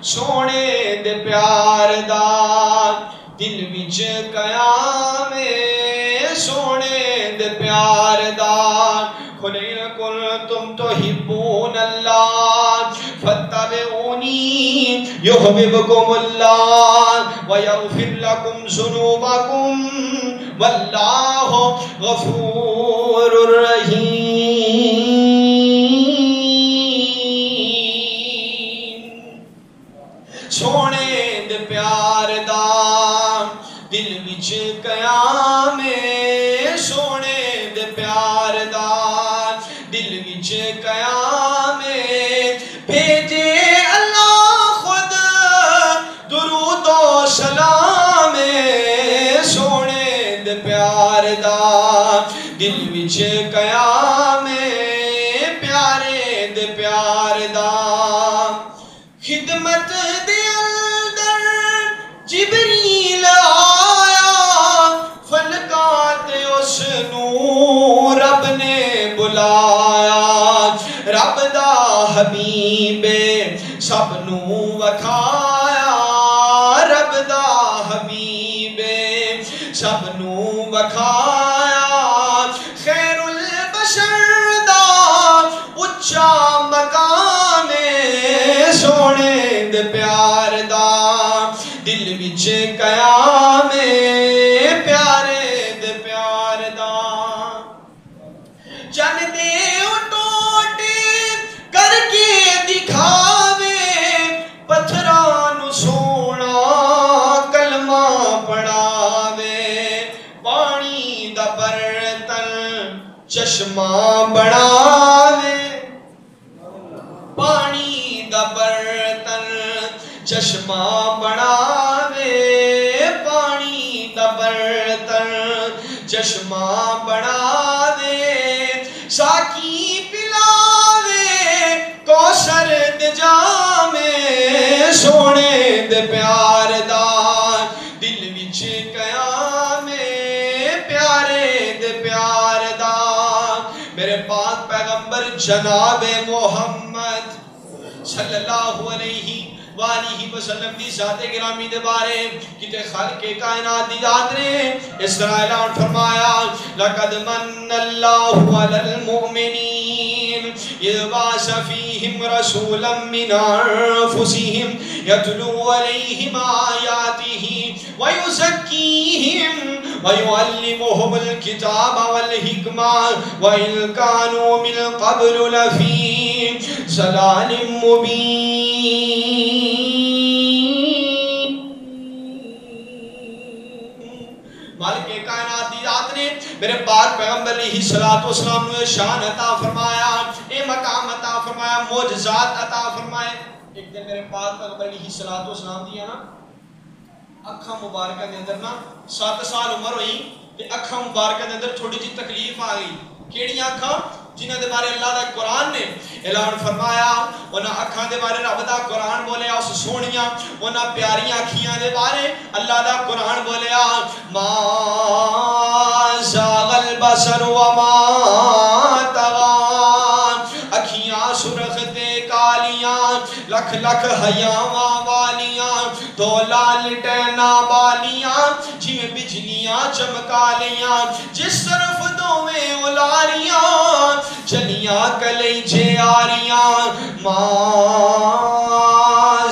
سونے دے پیار دا دل وچ قیام سونے دے پیار دا قل إن كنتم تحبون الله فاتبعوني يحببكم الله ويغفر لكم ذنوبكم والله غفور رحيم سونے دے پیار دا دل وچ قیام سونے دے پیار دا دل وچ قیام بھیجے اللہ خود درود و سلام سونے دے پیار دا دل وچ قیام پیارے دے پیار دا خدمت دے اندر جبریل آیا فلکات اس نور رب نے بلایا رب دا حبیب سب نو وکھایا رب دا حبیب سب نو وکھایا خیر البشر دا اچھا مقام سونے دے پیار دا دل وچ قیام پیارے دے پیار دا چن دے ٹوٹے کر کے دکھاوے پتھراں نو سونا کلمہ پڑھاوے پانی دا برتن چشمہ بناوے پانی دا برتن چشمہ بناوے پانی دا برتن چشمہ بناوے ساکی پلاوے کوثر دے جام سونے دے پیار دا دل وچ قیام پیارے دے پیار دا میرے پاک پیغمبر جناب محمد صلی اللہ علیہ وآلہ وسلم دی ذات گرامی دے بارے کتے خالق کائنات دی ذات نے اس طرح اعلان فرمایا لقد من اللہ علی المؤمنین اذ بعث فیہم رسولا من انفسہم یتلو علیہم آیاتہ ویزکیہم ویعلمہم الکتاب والحکمہ وإن كانوا من قبل لفی ضلال مبین مالک کائنات دی ذات نے میرے پاک پیغمبر علیہ السلام نے شان عطا فرمایا اے مقام عطا فرمایا معجزات عطا فرمائے ایک دن میرے پاک پیغمبر علیہ السلام دیا نا اکھاں مبارکہ دے اندر نا 7 سال عمر ہوئی تے اکھاں مبارکہ دے اندر تھوڑی جی تکلیف آ گئی کیڑیاں اکھاں جنہاں دے بارے اللہ دا قرآن نے اعلان فرمایا انہاں اکھاں دے بارے رب دا قرآن بولیا اس سونیاں انہاں پیاریاں اکھیاں دے بارے اللہ دا قرآن بولیا ما زاغ البصر وما طغى اکھیاں سرخ تے کالیاں لکھ لکھ حیاواں والیاں دو لالٹینا بالیاں جویں بجلیاں چمکالیاں جس طرف دوویں الاریاں چلیاں کلیجے آریاں ما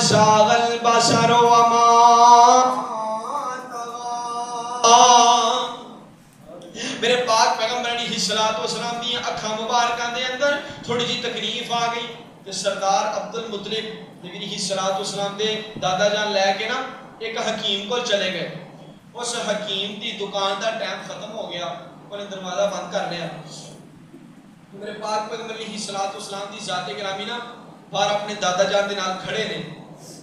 زاغ البصر وما طغى میرے پاک پیغمبر علیہ السلام دی اکھاں مبارکاں دے اندر تھوڑی جی تکلیف آ گئی تے سردار عبد المطلب نبی علیہ السلام دے دادا جان لے کے نا ایک حکیم کو چلے گئے اس حکیم دی دکان دا ٹائم ختم ہو گیا انہیں دروازہ بند کر لیا میرے پاک پیغمبر علیہ السلام دی ذات گرامی نا باہر اپنے دادا جان دے نال کھڑے نے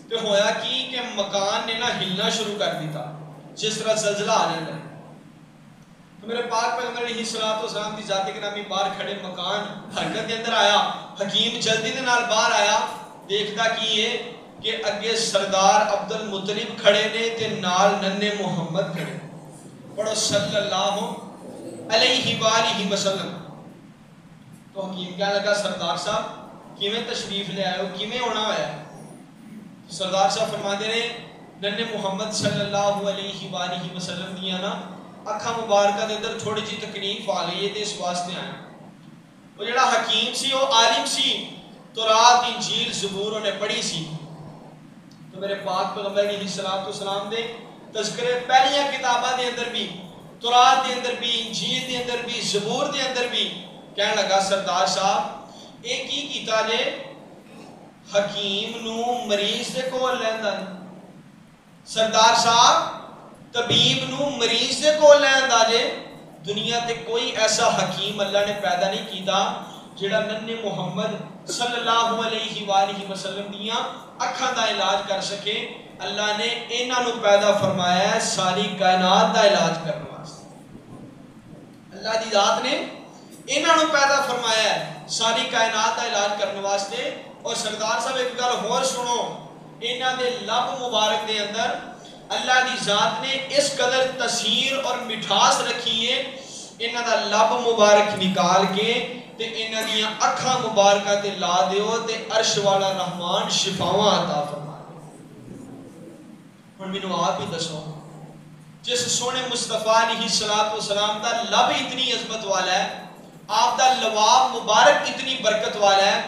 تے ہویا کی کہ مکان نے نا ہلنا شروع کر دیتا جس طرح زلزلہ آ جاتا ہے تو میرے پاک پیغمبر علیہ السلام دی ذات گرامی باہر کھڑے مکان حرکت کے اندر آیا حکیم جلدی دے نال باہر آیا دیکھتا کی ہے کہ اگے سردار عبد المطلب کھڑے نے تے نال ننے محمد کھڑے پڑھو صلی اللہ علیہ وآلہ وسلم تو حکیم کیا لگا سردار صاحب کیویں تشریف لے آئے ہو کیویں ہونا ہویا سردار صاحب فرماتے ہیں ننے محمد صلی اللہ علیہ وآلہ وسلم دیا نا اکھا مبارکہ دے اندر تھوڑی جی تکلیف آ گئی ہے تے اس واسطے آئے. وہ جڑا حکیم سی وہ عالم سی تورات انجیل زبور انہیں پڑھی سی تو میرے پاک پیغمبر علیہ السلام دے تذکرے پہلیاں کتاباں دے اندر بھی تورات دے اندر بھی انجیل دے اندر بھی زبور دے اندر بھی کہنے لگا سردار صاحب ایک ہی کیتا جے حکیم نو مریض دے کول لیندا سردار صاحب طبیب نو مریض دے کول لیندا جے. دنیا تے کوئی ایسا حکیم اللہ نے پیدا نہیں کیتا جڑا ننے محمد صلی اللہ علیہ وآلہ وسلم دیاں اکھاں دا علاج کر سکے. اللہ نے انہاں نو پیدا فرمایا ہے ساری کائنات دا علاج کرنے واسطے. اللہ دی ذات نے انہاں نو پیدا فرمایا ہے ساری کائنات دا علاج کرنے واسطے. اور سردار صاحب ایک گل ہور سنو انہاں دے لب مبارک دے اندر اللہ دی ذات نے اس قدر تاثیر اور مٹھاس رکھی ہے انہاں دا لب مبارک نکال کے تے انہاں دیاں اکھاں مبارکہ تے لا دیو تے عرش والا رحمان شفاواں عطا فرما دے. ہن مینوں آپ ہی دسو جس سونے مصطفیٰ علیہ السلام دا لب اتنی عظمت والا ہے آپ دا لواب مبارک اتنی برکت والا ہے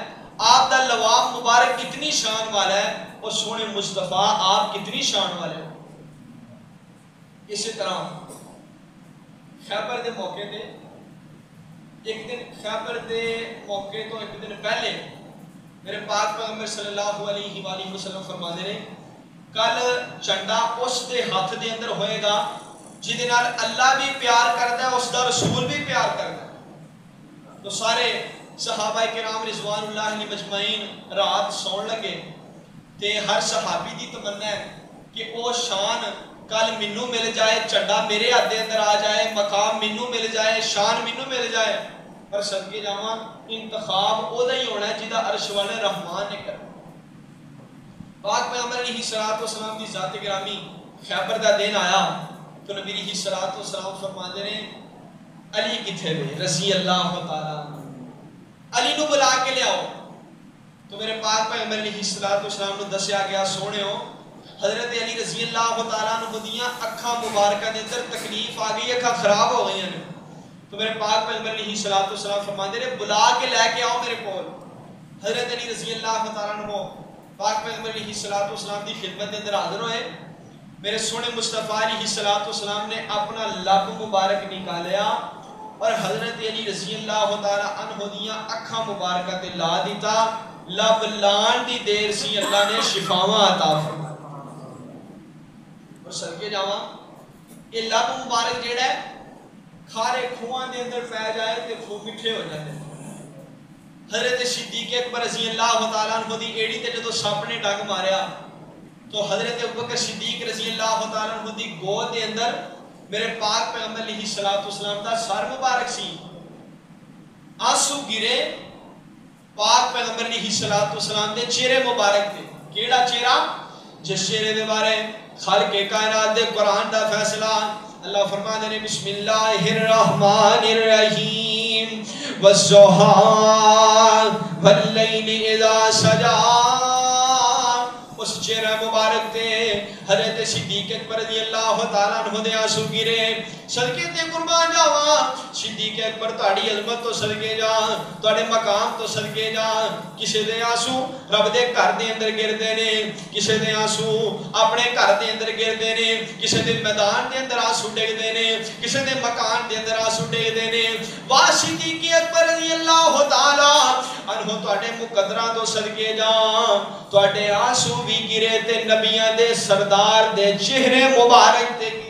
آپ دا لواب مبارک اتنی شان والا ہے اور سونے مصطفیٰ آپ کتنی شان والے ہیں. اسی طرح خیبر دے موقع دے ایک دن خیبر دے موقع تو ایک دن پہلے میرے پاک پیغمبر صلی اللہ علیہ وآلہ وسلم فرما دے رہے کل چنڈا اس دے ہاتھ دے اندر ہوئے گا جدے نال اللہ بھی پیار کرتا ہے اس دا رسول بھی پیار کرتا ہے. تو سارے صحابہ کرام رضوان اللہ علیہ مجمعین رات سون لگے تے ہر صحابی دی تمنا ہے کہ وہ شان کل منو مل جائے چنڈا میرے ہاتھ دے اندر آ جائے مقام منو مل جائے شان منو مل جائے. پر صدقے جاواں انتخاب او دا ہی ہونا ہے جدا عرش والے رحمان نے کرنا. پاک پیغمبر علیہ السلام دی ذات گرامی خیبر دا دن آیا تو نبی علیہ السلام فرماندے نے علی کتھے وے رضی اللہ تعالی علی نو بلا کے لے آؤ. تو میرے پاک پیغمبر علیہ السلام نو دسیا گیا سونے ہو حضرت علی رضی اللہ تعالیٰ عنہ دیاں اکھاں مبارکہ دے اندر تکلیف آ گئی اکھاں خراب ہو گئی ہیں. تو میرے پاک پیغمبر علیہ السلام فرماندے نے بلا کے لے کے آؤ میرے کول. حضرت علی رضی اللہ تعالیٰ عنہ پاک پیغمبر علیہ السلام دی خدمت دے اندر حاضر ہوئے. میرے سونے مصطفیٰ علیہ السلام نے اپنا لب مبارک نکالیا اور حضرت علی رضی اللہ تعالیٰ عنہ دیاں اکھاں مبارکہ تے لا دیتا. لب لان دی دیر سی اللہ نے شفاواں عطا فرمایا. اور صدقے جاواں یہ لب مبارک جیڑا ہے کھارے کھواں دے اندر پہ جائے تے کھو مٹھے ہو جاتے ہیں. حضرت صدیق اکبر رضی اللہ تعالیٰ عنہ دی ایڑی تے جدو سپ نے ڈنگ ماریا تو حضرت ابوبکر صدیق رضی اللہ تعالیٰ عنہ دی گود دے اندر میرے پاک پیغمبر علیہ السلام دا سر مبارک سی. آنسو گرے پاک پیغمبر علیہ السلام دے چہرے مبارک تھے. کیڑا چہرہ جس چہرے دے بارے خالق کائنات دے قرآن دا فیصلہ اللہ فرما دے بسم اللہ الرحمن الرحیم والضحیٰ واللیل اذا سجا. اس چہرہ مبارک تے حضرت صدیق اکبر رضی اللہ تعالیٰ عنہ دے آنسو گرے. صدقے تے قربان جاواں صدیق اکبر تہاڈی عظمت تو صدقے جا تہاڈے مقام تو صدقے جا. کسے دے آنسو رب دے گھر دے اندر گردے نے کسے دے آنسو اپنے گھر دے اندر گردے نے کسے دے میدان دے اندر آنسو ڈگدے نے کسے دے مکان دے اندر آنسو ڈگدے نے. وا صدیق اکبر رضی اللہ تعالیٰ عنہ تہاڈے مقدراں تو صدقے جا تہاڈے آنسو بھی گرے تے نبیاں دے سردار دے چہرے مبارک تے گرے.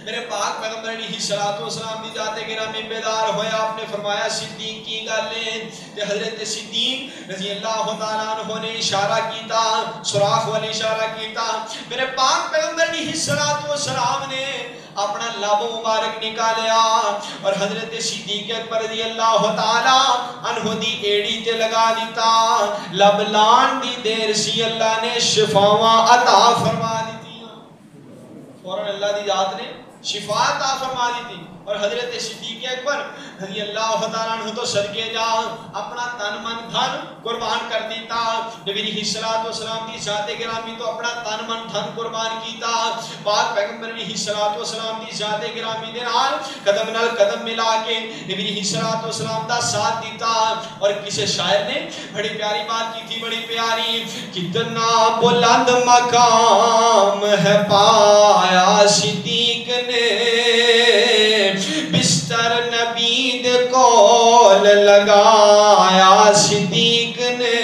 میرے پاک پیغمبر علیہ السلام دی ذات گرامی بیدار ہویا آپ نے فرمایا صدیق کی گالیں تے حضرت صدیق رضی اللہ تعالیٰ عنہ نے اشارہ کیتا سراخ والی اشارہ کیتا. میرے پاک پیغمبر علیہ السلام نے اپنا لب مبارک نکالیا اور حضرت صدیق اکبر رضی اللہ تعالیٰ عنہ دی ایڑی تے لگا دیتا. لب لان دی دیر سی اللہ نے شفاواں عطا فرما دیتی. فوراں اللہ دی ذات نے شفا عطا فرما دی تھی. اور حضرت صدیق اکبر رضی اللہ تعالیٰ عنہ تو صدقے جا اپنا تن من دھن قربان کر دیتا. نبی علیہ السلام دی ذات گرامی تو اپنا تن من دھن قربان کیتا. پاک پیغمبر علیہ السلام دی ذات گرامی دے نال قدم نال قدم ملا کے نبی علیہ السلام دا ساتھ دیتا. اور کسی شاعر نے بڑی پیاری بات کی تھی, بڑی پیاری. کتنا بلند مقام ہے پایا صدیق نے, بستر نبید کول لگایا صدیق نے.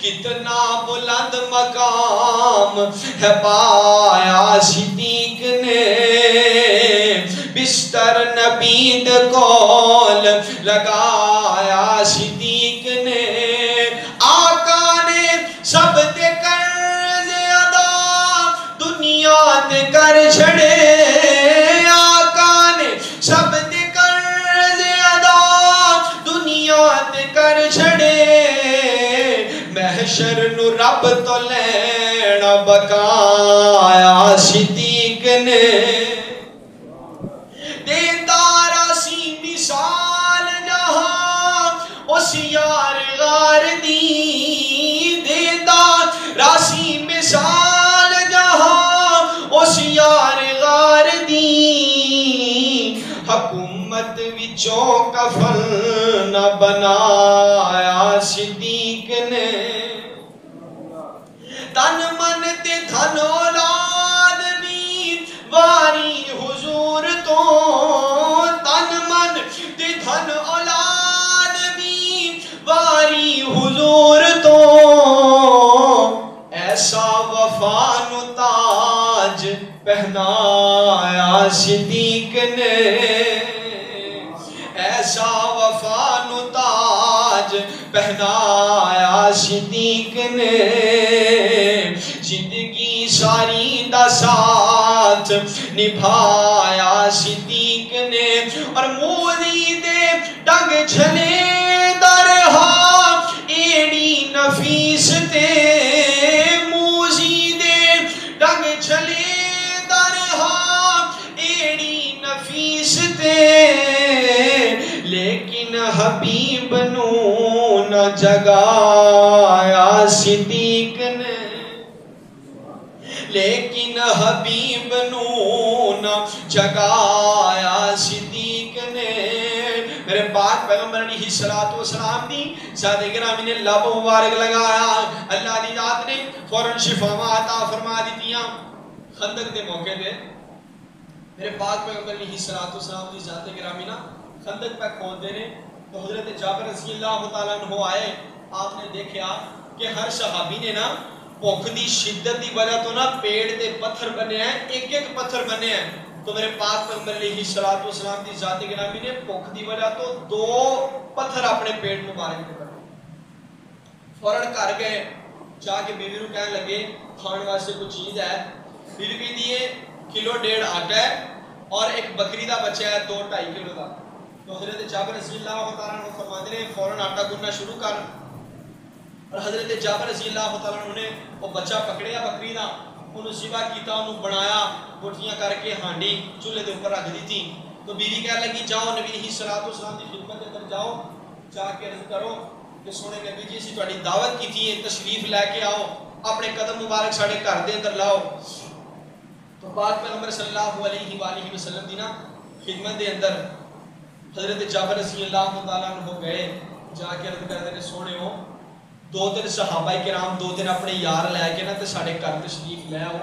کتنا بلند مقام ہے پایا صدیق نے, بستر نبید کول لگایا صدیق نے. آقا نے سب دے قرض ادا دنیا تے کر چھڑے, آقا نے سب دے قرض ادا دنیا تے کر چھڑے. محشر نو رب تو لینا بقایا صدیق نے. دیندار سی مثال جہاں اس یار غار دی, دیندار راسی مثال جہاں اس یار غار دی. حکومت وچوں کفن نہ بنایا صدیق نے. تن من تے دھن اولاد بھی واری حضور تو, تن من تے دھن اولاد بھی واری حضور تو. ایسا وفا نو تاج پہنایا صدیق نے, ایسا وفا نو تاج پہنایا صدیق نے. زندگی ساری دا ساتھ نبھایا صدیق نے. اور مولی دے ڈنگ جھلے درہا ایڑی نفیس تے, مولی دے ڈنگ جھلے درہا ایڑی نفیس تے. لیکن حبیب نو نہ جگایا صدیق نے, لیکن حبیب نو نہ جگایا صدیق نے. میرے پاک پیغمبر علیہ السلام دی ذات گرامی نے لب مبارک لگایا, اللہ دی ذات نے فوراً شفاواں عطا فرما دیتیاں. خندق دے موقع دے میرے پاک پیغمبر علیہ السلام دی ذات گرامی نا خندق پہ کھود دے نے. تو حضرت جابر رضی اللہ تعالیٰ عنہ آئے, آپ نے دیکھا کہ ہر صحابی نے نا بھوک دی شدت دی وجہ تو نا پیڑ تے پتھر بنے ہیں, ایک ایک پتھر بنے ہیں. تو میرے پاک پیغمبر علیہ السلام دی ذات گرامی نے بھوک دی وجہ تو 2 پتھر اپنے پیٹ مبارک پہ بنے. فوراً گھر گئے, جا کے بیوی کو کہنے لگے کھانے واسطے کوئی چیز ہے. بیوی کہتی ہے 1.5 کلو آٹا ہے اور ایک بکری دا بچہ ہے 2-2.5 کلو کا. تو حضرت جابر رضی اللہ تعالیٰ عنہ فرماتے ہیں فوراً آٹا گننا شروع کر. اور حضرت جابر رضی اللہ تعالیٰ عنہ نے وہ بچہ پکڑیا بکری دا, انہوں ذبح کیتا, انہوں بنایا, بوٹیاں کر کے ہانڈی چولہے دے اوپر رکھ دی تھی. تو بیوی کہنے لگی جاؤ نبی علیہ السلام کی خدمت کے اندر جاؤ, جا کے عرض کرو کہ سونے نبی جی اسی تہاڈی دعوت کی تھی, تشریف لے کے آؤ, اپنے قدم مبارک ساڈے گھر دے اندر لاؤ. تو پاک پیغمبر صلی اللہ علیہ وآلہ وسلم دی نا خدمت دے اندر حضرت جابر رضی اللہ تعالیٰ عنہ گئے, جا کے عرض کرتے ہیں سونے ہو 2-3 صحابہ کرام 2-3 اپنے یار لے کے نا تے ساڈے گھر تشریف لے آؤ,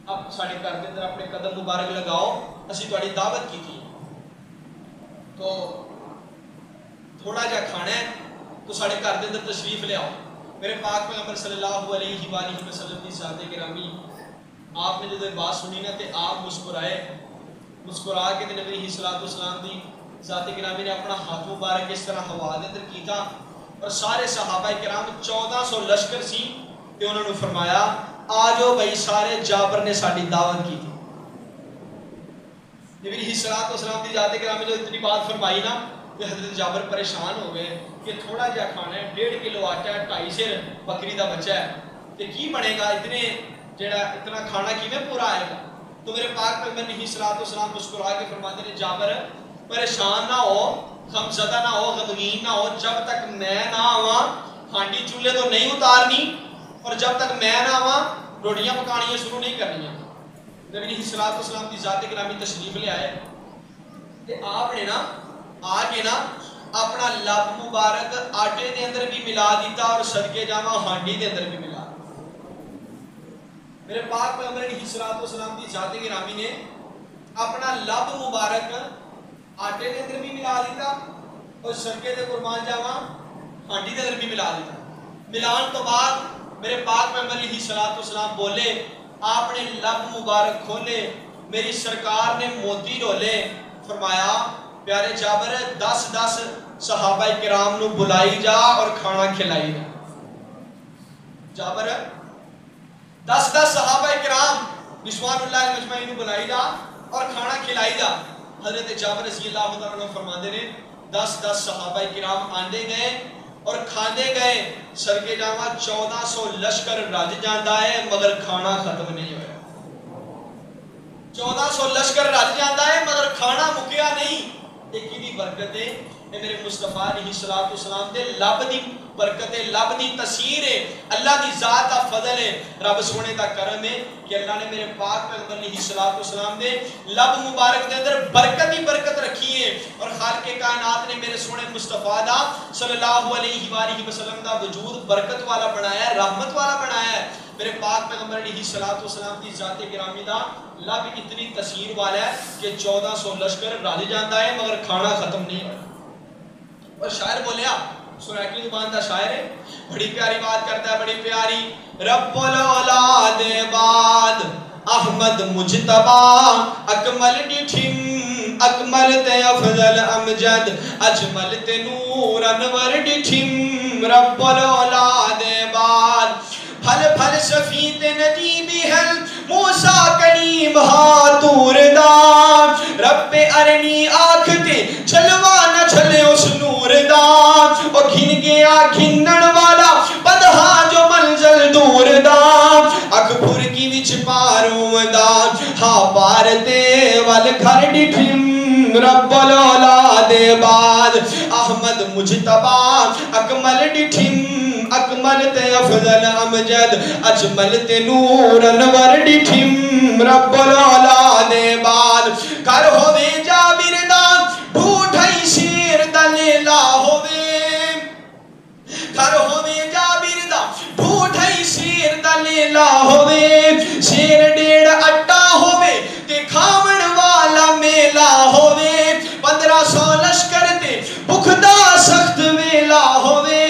اب ساڈے گھر دے اندر اپنے قدم مبارک لگاؤ, اسی تہاڈی دعوت کی تھی. تو تھوڑا جا کھانا ہے تو ساڈے گھر دے اندر تشریف لے آؤ. میرے پاک پیغمبر صلی اللہ علیہ وآلہ وسلم کی ذات گرامی آپ نے جب بات سنی نا تے آپ مسکرائے, مسکرا کے نبی علیہ السلام دی ذات گرامی نے اپنا ہاتھ مبارک اس طرح ہوا دے اندر کیتا. اور سارے صحابہ کرام 1400 لشکر سی تے انہوں نے فرمایا آجو بھائی سارے جابر نے ساڈی دعوت کی تھی. نبی علیہ السلام دی ذات گرامی جو اتنی بات فرمائی نا کہ حضرت جابر پریشان ہو گئے کہ تھوڑا جہا کھانا ہے, 1.5 کلو آٹا ہے, 2.5 سیر بکری دا بچہ ہے, تے کی بنے گا اتنا کھانا کیویں پورا آئے گا. تو میرے پاک پیغمبر علیہ الصلوۃ والسلام مسکرا کے فرماتے ہیں جابر پریشان نہ ہو، غمزدہ نہ ہو، غمگین نہ ہو، جب تک میں نہ آواں ہانڈی چولہے تو نہیں اتارنی، اور جب تک میں نہ آواں روٹیاں پکانیاں شروع نہیں کرنیاں۔ نبی علیہ الصلوۃ والسلام کی ذات گرامی تشریف لے آئے کہ آپ نے نا آگے نا اپنا لب مبارک آٹے دے اندر بھی ملا دیتا اور صدقے جاواں ہانڈی دے اندر بھی ملا۔ میرے پاک پیغمبر علیہ الصلوۃ والسلام کی ذات گرامی نے اپنا لب مبارک آٹے دے اندر بھی ملا دیتا اور صدقے دے قربان جاواں ہانڈی دے اندر بھی ملا دیتا۔ ملان تو بعد میرے پاک پیغمبر علیہ الصلوۃ والسلام بولے، آپ نے لب مبارک کھولے، میری سرکار نے موتی ڈولے، فرمایا پیارے جابر 10 صحابہ کرام نو بلائی جا اور کھانا کھلائی جا۔ جابر 10 صحابہ کرام رضوان اللہ مجمعین نو بلائی جا اور کھانا کھلائی جا۔ حضرت جابر رضی اللہ عنہ فرماندے نے 10 صحابہ کرام آندے گئے اور کھاندے گئے، صدقے جاواں 1400 لشکر رج جاندا ہے مگر کھانا ختم نہیں ہویا۔ 1400 لشکر رج جاندا ہے مگر کھانا مکیا نہیں۔ ایک ہی برکت ہے اے میرے مصطفیٰ علیہ الصلوۃ والسلام دے لب دی برکت ہے، لب دی تاثیر ہے، اللہ دی ذات دا فضل ہے، رب سونے دا کرم ہے کہ اللہ نے میرے پاک پیغمبر علیہ الصلوۃ والسلام دے لب مبارک دے اندر برکت ہی برکت رکھی ہے، اور خالق کائنات نے میرے سونے مصطفیٰ دا صلی اللہ علیہ وآلہ وسلم دا وجود برکت والا بنایا ہے، رحمت والا بنایا ہے۔ میرے پاک پیغمبر علیہ الصلوۃ والسلام کی ذات گرامی دا لب اتنی تاثیر والا ہے کہ 1400 لشکر رج جاندا ہے مگر کھانا ختم نہیں ہوتا۔ اور شاعر بولیا، سرائکی زبان دا شاعر ہے، بڑی پیاری بات کرتا ہے، بڑی پیاری۔ رب الاولاد بعد احمد مجتبا اکمل ڈٹھم اکمل تے افضل امجد اجمل تے نور انور ڈٹھم رب الاولاد بعد پھل پھل شفیت نجیبی ہے موسیٰ کلیم ہاتور دا رب ارنی آکھتے چلوا نہ چلے اس نور دا او گھن گیا گھنن والا بدہا جو منزل دور دا اکھ پھر کی وچ پاروں دا ہاں پارتے وال گھر ڈٹھم رب الاولاد بعد احمد مجتبا اکمل ڈٹھم اکمل تے افضل امجد اجمل تے نور انور ڈٹھم رب الاولاد بعد کر ہووے جابر دا ڈھوٹھائی شیر دا لیلا ہووے کر ہووے جابر دا ڈھوٹھائی شیر دا لیلا ہووے شیر ڈیڑھ اٹا ہووے تے کھاون والا میلا ہووے 1500 لشکر تے بکھدا سخت ویلا ہووے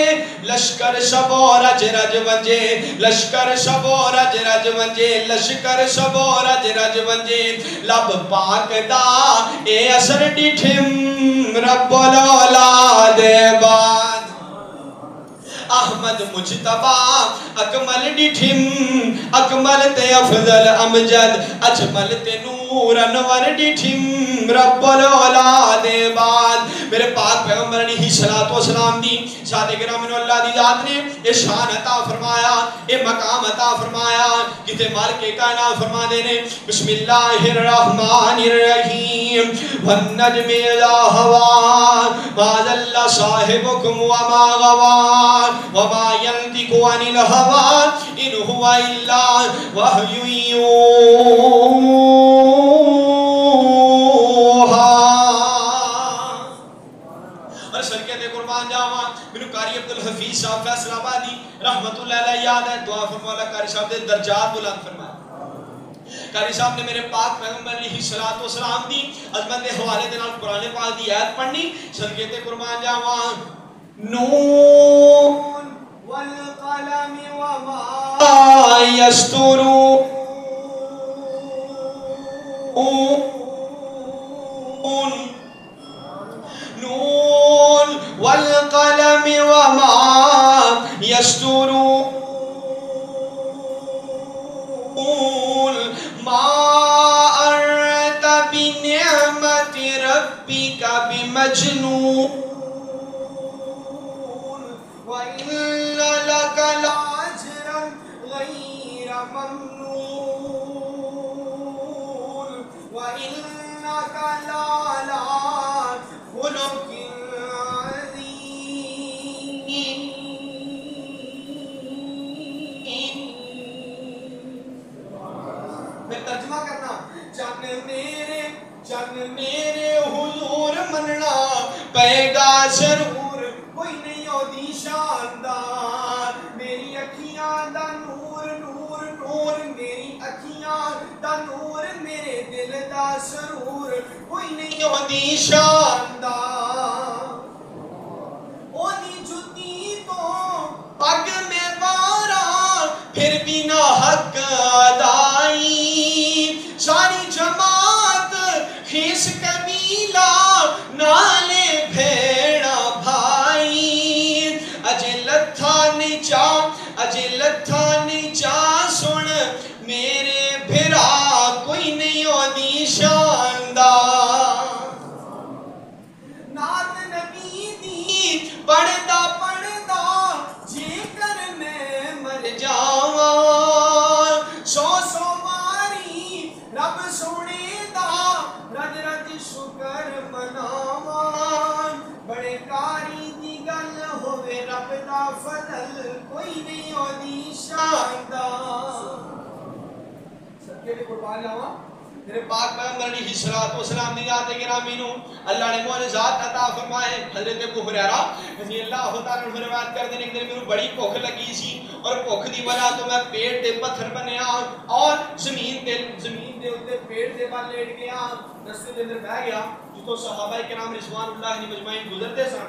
لشکر شبو رج رج ونجے لشکر شبو رج رج ونجے لشکر شبو رج رج ونجے لب پاک دا اے اثر ڈٹھم رب الاولاد بعد احمد مجتبا اکمل ڈٹھم اکمل تے افضل امجد اجمل تے نور انور ڈٹھم رب الاولاد بعد میرے پاک پیغمبر علیہ الصلوۃ والسلام دی ذات گرامی نو اللہ دی ذات نے اے شان عطا فرمایا، اے مقام عطا فرمایا، کتے مالک کائنات فرما دے نے بسم اللہ الرحمن الرحیم والنجم اذا ہوا ما ضل صاحبکم وما غوا وما ينطق عن الهوى ان هو الا وحی یوحی۔ اور صدقے دے قربان جاواں میرے قاری عبدالحفیظ صاحب فیصل آبادی رحمت اللہ علیہ یاد ہے، دعا فرمالا قاری صاحب دے درجات بلند فرمائے۔ قاری صاحب نے میرے پاک پیغمبر علیہ الصلوۃ والسلام دی عظمت دے حوالے دے نال قرآن پاک دی آیت پڑھنی، صدقے تے قربان جاواں نون والقلم وما يسطرون نون والقلم وما يسطرون ما أنت بنعمة ربك بمجنون وَإِنَّ لَكَ لَأَجْرًا غَيْرَ مَمْنُونٍ ترجمہ کرنا چن میرے حضور مننا پے گا ضرور کوئی نہیں ہوتی شاندار میری اکھیاں دا نور نور نور میری اکھیاں دا نور میرے دل دا سرور کوئی نہیں ہوتی شاندار اونی جتی تو پگ میں بارا پھر بھی نہ حق ادائی ساری جماعت خیس قبیلہ نالے بھیڑا بھائی اجے لتھا نیچا سن میرے بھرا کوئی نہیں ہوتی شاندار نات نبی دی پڑھدا جے کر میں مر جاواں سو ماری رب سونے دا رج رج شکر مناواں بڑے کاری دی گل ہوے رب دا فضل کوئی نہیں ہوتی شاندار سچے دے قربان جاواں میرے پاک پیغمبر علیہ الصلوۃ والسلام دی ذات گرامی نو اللہ نے معجزات عطا فرمائے حضرت ابو ہریرہ رضی اللہ تعالی عنہ روایت کرتے ہیں کہ میرے بڑی بھوک لگی سی اور بھوک دی وجہ تو میں پیٹ تے پتھر بنیا اور زمین دے اوتے پیٹ دے بال لیٹ گیا رستے دے اندر بیٹھ گیا جتوں صحابہ کرام رضوان اللہ علیہم اجمعین گزرتے سن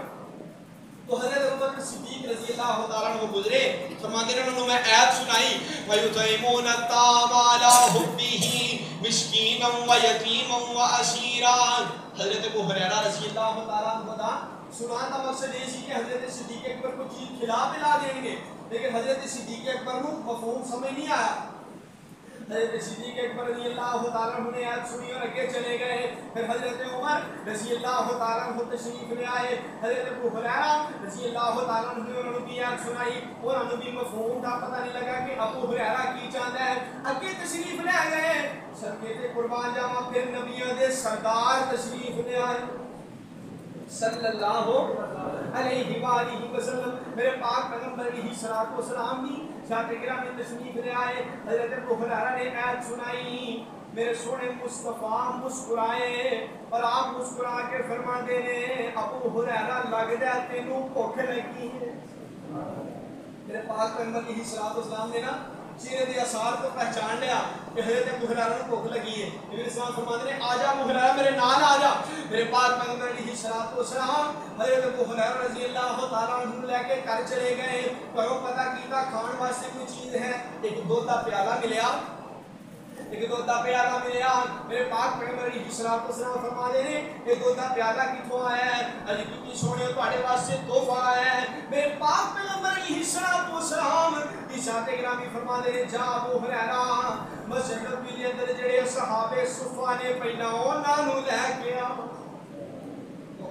تو حضرت ابوبکر صدیق رضی اللہ تعالیٰ عنہ گزرے فرماتے ہیں انہوں نے آیت سنائی وَيُطْعِمُونَ الطَّعَامَ عَلَىٰ حُبِّهِ مِسْكِينًا وَيَتِيمًا وَأَسِيرًا حضرت ابو ہریرہ رضی اللہ تعالیٰ عنہ کا سنان کا مقصد یہ سی کہ حضرت صدیق اکبر کو چیز کھلا پلا دیں گے لیکن حضرت صدیق اکبر کو مفہوم سمجھ نہیں آیا حضرت صدیق اکبر رضی اللہ تعالیٰ عنہ نے آیت سنی اور اگے چلے گئے پھر حضرت عمر رضی اللہ تعالیٰ عنہ تشریف لے آئے حضرت ابو ہریرہ رضی اللہ تعالیٰ عنہ نے انہوں کی آیت سنائی اور انہوں بھی مفہوم کا پتہ نہیں لگا کہ ابو ہریرہ کی چاہتا ہے اگے تشریف لے گئے صدقے تے قربان جاواں پھر نبیوں دے سردار تشریف لے آئے صلی اللہ علیہ وآلہ وسلم میرے پاک پیغمبر علیہ الصلوۃ والسلام کی ذات گرامی تشریف لے آئے حضرت ابو ہریرہ نے آیت سنائی میرے سونے مصطفیٰ مسکرائے اور آپ مسکرا کے فرماتے ہیں ابو ہریرہ لگدا تینوں بھوک لگی ہے میرے پاک پیغمبر علیہ الصلوۃ والسلام نے نا چہرے دے آثار کو پہچان لیا کہ حضرت ابو ہریرہ کو بھوک لگی ہے نبی اسلام فرماتے ہیں آجا ابو ہریرہ میرے نال آجا میرے پاک پیغمبر علیہ الصلوۃ والسلام حضرت ابو ہریرہ رضی اللہ تعالیٰ عنہ لے کے گھر چلے گئے گھروں پتہ کیتا کھان واسطے کوئی چیز ہے ایک دودھ دا پیالہ ملیا میرے پاک پیغمبر علیہ الصلوۃ والسلام فرماتے ہیں کہ دودھ دا پیالہ کتھوں آیا ہے علی کی سونے تواڈے واسطے تحفہ آیا ہے میرے پاک پیغمبر علیہ الصلوۃ والسلام دی ذات گرامی فرماتے ہیں جا ابو ہریرہ مسجد نبوی دے اندر جڑے صحابہ صفہ نے پہلا انہاں نوں لے کے آ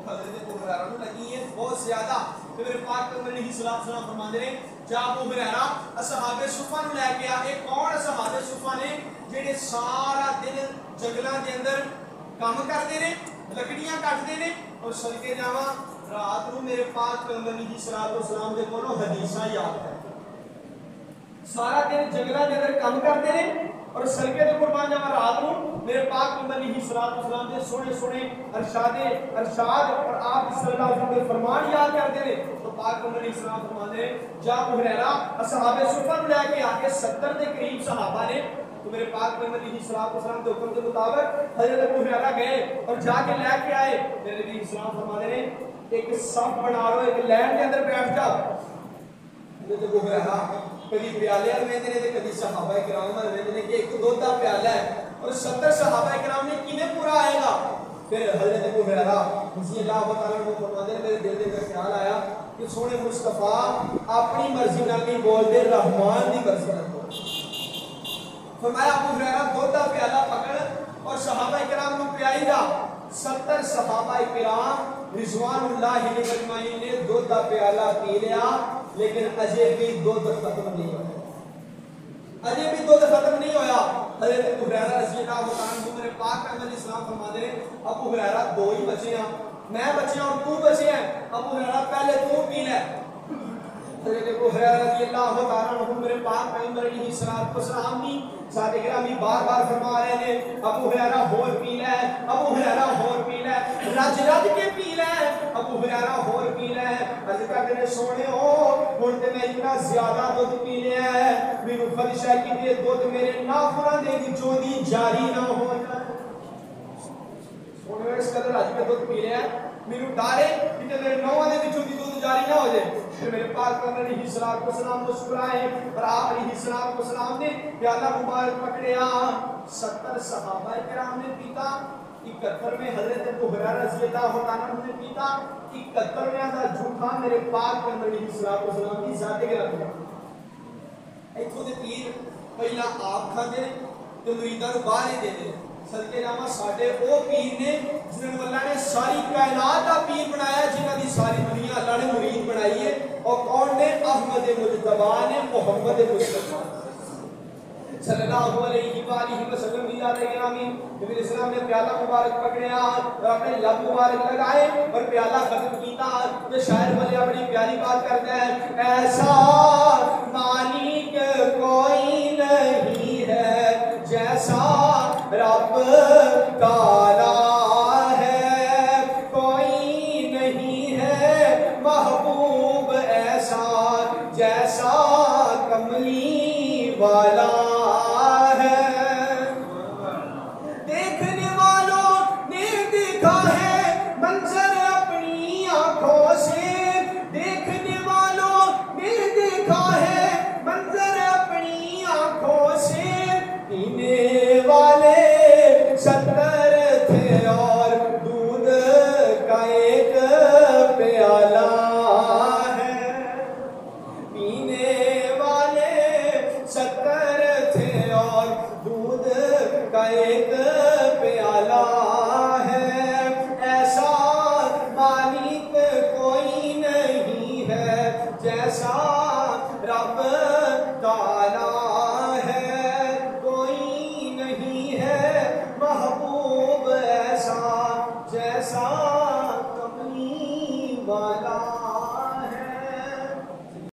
حضرت ابو ہریرہ نوں لگی ہے بہت زیادہ تو میرے پاک پیغمبر علیہ الصلوۃ والسلام فرماتے ہیں جا ابو ہریرہ اصحاب صفہ نوں لے کے آ اے کون اصحاب صفہ نے جڑے سارا دن جنگلاں دے اندر کام کردے نے لکڑیاں کٹدے نے اور صدقے جاواں رات نوں میرے پاک پیغمبر علیہ الصلوۃ والسلام دے کولوں حدیثاں یاد ہے سارا دن جنگلاں دے اندر کام کردے نے اور صدقے تے قربان جاواں رات نوں میرے پاک پیغمبر علیہ الصلوۃ والسلام دے سونے سونے ارشاد اور آپ صلی اللہ علیہ وسلم دے فرمان یاد کردے نے تو پاک پیغمبر علیہ السلام فرماتے ہیں جا ابو ہریرہ اصحاب صفہ لے کے آ کے 70 دے قریب صحابہ نے تو میرے پاک پیغمبر علیہ الصلوۃ والسلام کے حکم کے مطابق حضرت ابو ہریرہ گئے اور جا کے لے کے آئے میرے نبی اسلام فرماتے ہیں ایک صف بنا لو ایک لائن کے اندر بیٹھ جاؤ حضرت ابو ہریرہ کبھی پیالے ویندے نے تے کبھی صحابہ کرام ویندے نے کہ ایک دودھ دا پیالہ ہے اور 70 صحابہ کرام نے کیویں پورا آئے گا پھر حضرت ابو ہریرہ رضی اللہ تعالیٰ عنہ فرماتے ہیں میرے دل دے اندر خیال آیا کہ سونے مصطفیٰ اپنی مرضی نال نہیں بولدے رحمان دی مرضی نال بولدے فرمایا ابو ہریرہ دودھ دا پیالہ پکڑ اور صحابہ کرام نوں پلائی جا 70 صحابہ کرام رضوان اللہ علیہ اجمعین نے دودھ دا پیالہ پی لیا لیکن اجے بھی دودھ ختم نہیں ہوا حضرت ابو ہریرہ رضی اللہ تعالیٰ عنہ میرے پاک پیغمبر علیہ السلام فرماتے ہیں ابو ہریرہ دو ہی بچے ہیں میں بچے ہیں اور تو بچے ہیں ابو ہریرہ پہلے تو پی لے حضرت ابو ہریرہ رضی اللہ تعالیٰ عنہ میرے پاک پیغمبر علیہ السلام نے صحابہ کرام بار بار فرما رہے ہیں ابو ہریرہ ہور پی لے، ابو ہریرہ ہور پی لے، رج رج کے پی لے، ابو ہریرہ ہور پی لے۔ عرض کرتے نے سونے ہو ہن تے میں اتنا زیادہ دودھ پی لیا ہے، مینوں خدشہ ہے کہ یہ دودھ میرے ناخناں دے وچوں دی جاری نہ ہو جائے۔ سونے اس قدر رج کے دودھ پی لیا ہے، مینوں ڈر ہے کہ میرے نوہاں دے وچوں دی دودھ جاری نہ ہو جائے۔ پھر میرے پاک پیغمبر علیہ السلام مسکرائے اور آپ علیہ السلام نے پیالہ مبارک پکڑیا۔ 70 صحابہ کرام نے پیتا، 71 میں حضرت ابو ہریرہ رضی اللہ عنہ نے پیتا، 71 دا جھوٹا میرے پاک پیغمبر علیہ السلام کی ذات گرامی۔ ایتھوں دے پیر پہلا آپ کھاندے نے تے مریداں نوں باہر ہی دے دے۔ صدقے جاواں ساڈے او پیر نے جنہاں نوں اللہ نے ساری کائنات دا پیر بنایا، جنہاں دی ساری دنیا اللہ نے مرید بنائی ہے۔ اور کون نے؟ احمد مجتبیٰ نے، محمد مصطفیٰ صلی اللہ علیہ وآلہ وسلم کی ذات گرامی۔ نبی علیہ السلام نے پیالہ مبارک پکڑیا اور اپنے لب مبارک لگائے اور پیالہ ختم کیتا۔ یہ شاعر بولے بڑی پیاری بات کرتا ہے، ایسا مالک کوئی نہیں ہے جیسا رب تعالیٰ ہے، کوئی نہیں ہے محبوب ایسا جیسا کملی والا ہے۔ دیکھنے والوں نے دیکھا ہے منظر اپنی آنکھوں سے، دیکھنے والوں نے دیکھا ہے منظر اپنی آنکھوں سے۔ پینے والے 70 تھے اور دودھ کا ایک پیالہ ہے، پینے والے 70 تھے اور دودھ کا ایک